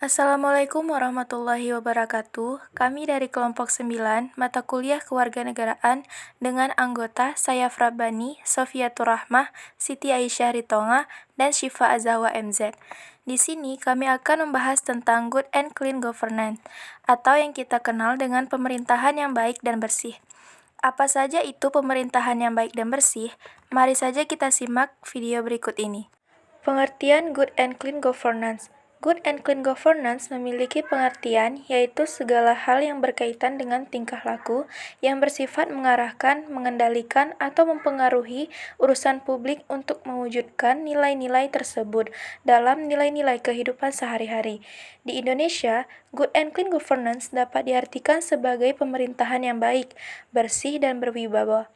Assalamualaikum warahmatullahi wabarakatuh. Kami dari kelompok 9, mata kuliah kewarganegaraan dengan anggota saya Frabbani, Sofiatur Rahmah, Siti Aisyah Ritonga, dan Syifa Azahwa MZ. Di sini kami akan membahas tentang good and clean governance, atau yang kita kenal dengan pemerintahan yang baik dan bersih. Apa saja itu pemerintahan yang baik dan bersih? Mari saja kita simak video berikut ini. Pengertian good and clean governance. Good and clean governance memiliki pengertian yaitu segala hal yang berkaitan dengan tingkah laku yang bersifat mengarahkan, mengendalikan, atau mempengaruhi urusan publik untuk mewujudkan nilai-nilai tersebut dalam nilai-nilai kehidupan sehari-hari. Di Indonesia, good and clean governance dapat diartikan sebagai pemerintahan yang baik, bersih, dan berwibawa.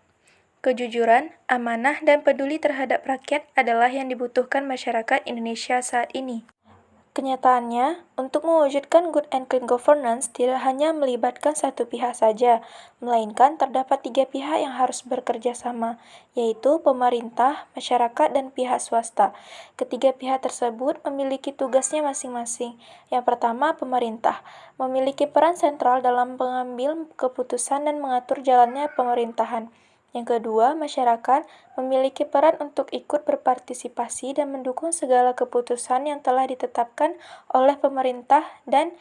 Kejujuran, amanah, dan peduli terhadap rakyat adalah yang dibutuhkan masyarakat Indonesia saat ini. Kenyataannya, untuk mewujudkan good and clean governance tidak hanya melibatkan satu pihak saja, melainkan terdapat 3 pihak yang harus bekerja sama, yaitu pemerintah, masyarakat, dan pihak swasta. Ketiga pihak tersebut memiliki tugasnya masing-masing. Yang pertama, pemerintah memiliki peran sentral dalam mengambil keputusan dan mengatur jalannya pemerintahan. Yang kedua, masyarakat memiliki peran untuk ikut berpartisipasi dan mendukung segala keputusan yang telah ditetapkan oleh pemerintah. Dan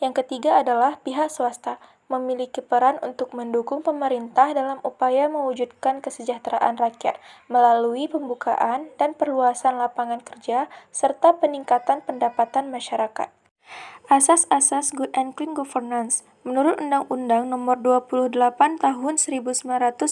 yang ketiga adalah pihak swasta, memiliki peran untuk mendukung pemerintah dalam upaya mewujudkan kesejahteraan rakyat melalui pembukaan dan perluasan lapangan kerja serta peningkatan pendapatan masyarakat. Asas-asas good and clean governance. Menurut Undang-Undang Nomor 28 Tahun 1999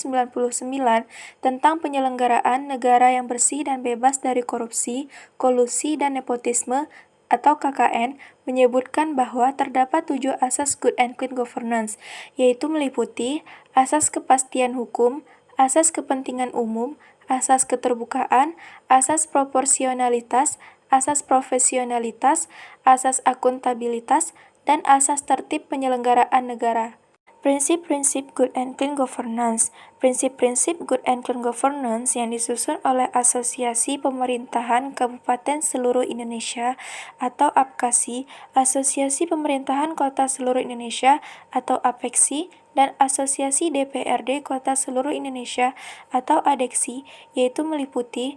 tentang Penyelenggaraan Negara yang Bersih dan Bebas dari Korupsi, Kolusi, dan Nepotisme atau KKN, menyebutkan bahwa terdapat 7 asas good and clean governance, yaitu meliputi asas kepastian hukum, asas kepentingan umum, asas keterbukaan, asas proporsionalitas, asas profesionalitas, asas akuntabilitas, dan asas tertib penyelenggaraan negara. Prinsip-prinsip good and clean governance. Prinsip-prinsip good and clean governance yang disusun oleh Asosiasi Pemerintahan Kabupaten Seluruh Indonesia atau APKASI, Asosiasi Pemerintahan Kota Seluruh Indonesia atau APEKSI, dan Asosiasi DPRD Kota Seluruh Indonesia atau ADEKSI, yaitu meliputi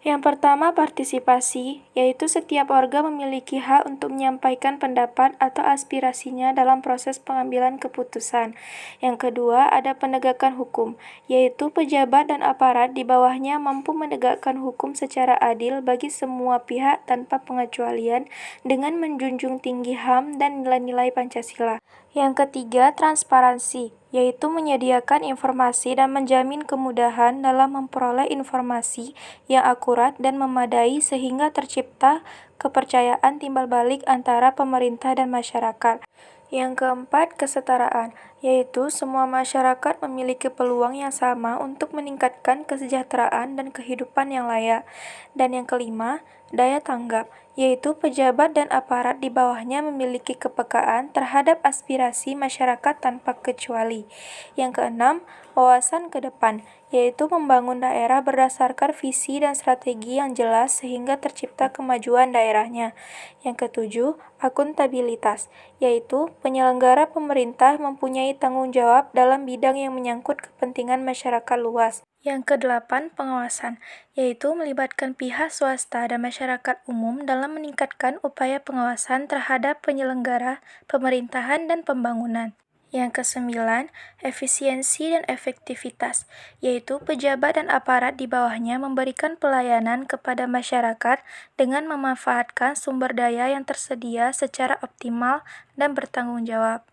yang pertama, partisipasi, yaitu setiap warga memiliki hak untuk menyampaikan pendapat atau aspirasinya dalam proses pengambilan keputusan. Yang kedua, ada penegakan hukum, yaitu pejabat dan aparat di bawahnya mampu menegakkan hukum secara adil bagi semua pihak tanpa pengecualian dengan menjunjung tinggi HAM dan nilai-nilai Pancasila. Yang ketiga, transparansi, yaitu menyediakan informasi dan menjamin kemudahan dalam memperoleh informasi yang akurat dan memadai sehingga tercipta kepercayaan timbal balik antara pemerintah dan masyarakat. Yang keempat, kesetaraan, yaitu semua masyarakat memiliki peluang yang sama untuk meningkatkan kesejahteraan dan kehidupan yang layak. Dan yang kelima, daya tanggap, yaitu pejabat dan aparat di bawahnya memiliki kepekaan terhadap aspirasi masyarakat tanpa kecuali. Yang keenam, wawasan ke depan, yaitu membangun daerah berdasarkan visi dan strategi yang jelas sehingga tercipta kemajuan daerahnya. Yang ketujuh, akuntabilitas, yaitu penyelenggara pemerintah mempunyai tanggung jawab dalam bidang yang menyangkut kepentingan masyarakat luas. Yang kedelapan, pengawasan, yaitu melibatkan pihak swasta dan masyarakat umum dalam meningkatkan upaya pengawasan terhadap penyelenggara, pemerintahan, dan pembangunan. Yang kesembilan, efisiensi dan efektivitas, yaitu pejabat dan aparat di bawahnya memberikan pelayanan kepada masyarakat dengan memanfaatkan sumber daya yang tersedia secara optimal dan bertanggung jawab.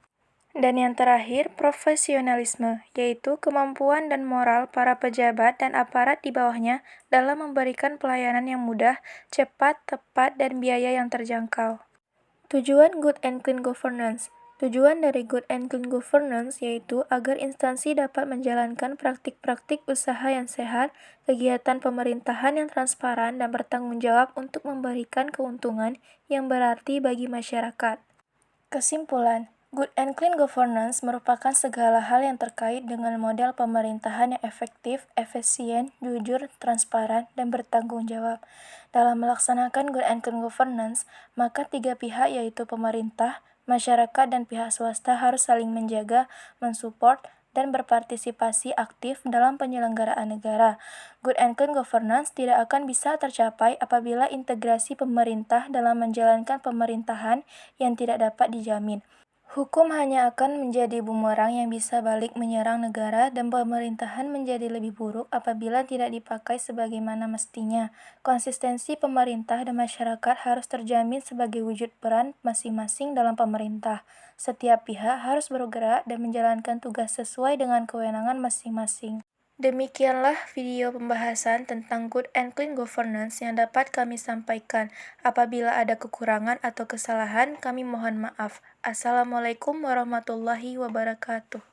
Dan yang terakhir, profesionalisme, yaitu kemampuan dan moral para pejabat dan aparat di bawahnya dalam memberikan pelayanan yang mudah, cepat, tepat, dan biaya yang terjangkau. Tujuan good and clean governance. Tujuan dari good and clean governance yaitu agar instansi dapat menjalankan praktik-praktik usaha yang sehat, kegiatan pemerintahan yang transparan dan bertanggung jawab untuk memberikan keuntungan yang berarti bagi masyarakat. Kesimpulan, Good and clean governance merupakan segala hal yang terkait dengan model pemerintahan yang efektif, efisien, jujur, transparan, dan bertanggung jawab. Dalam melaksanakan good and clean governance, maka tiga pihak yaitu pemerintah, masyarakat, dan pihak swasta harus saling menjaga, mensupport, dan berpartisipasi aktif dalam penyelenggaraan negara. Good and clean governance tidak akan bisa tercapai apabila integrasi pemerintah dalam menjalankan pemerintahan yang tidak dapat dijamin. Hukum hanya akan menjadi bumerang yang bisa balik menyerang negara dan pemerintahan menjadi lebih buruk apabila tidak dipakai sebagaimana mestinya. Konsistensi pemerintah dan masyarakat harus terjamin sebagai wujud peran masing-masing dalam pemerintah. Setiap pihak harus bergerak dan menjalankan tugas sesuai dengan kewenangan masing-masing. Demikianlah video pembahasan tentang Good and Clean Governance yang dapat kami sampaikan. Apabila ada kekurangan atau kesalahan, kami mohon maaf. Assalamualaikum warahmatullahi wabarakatuh.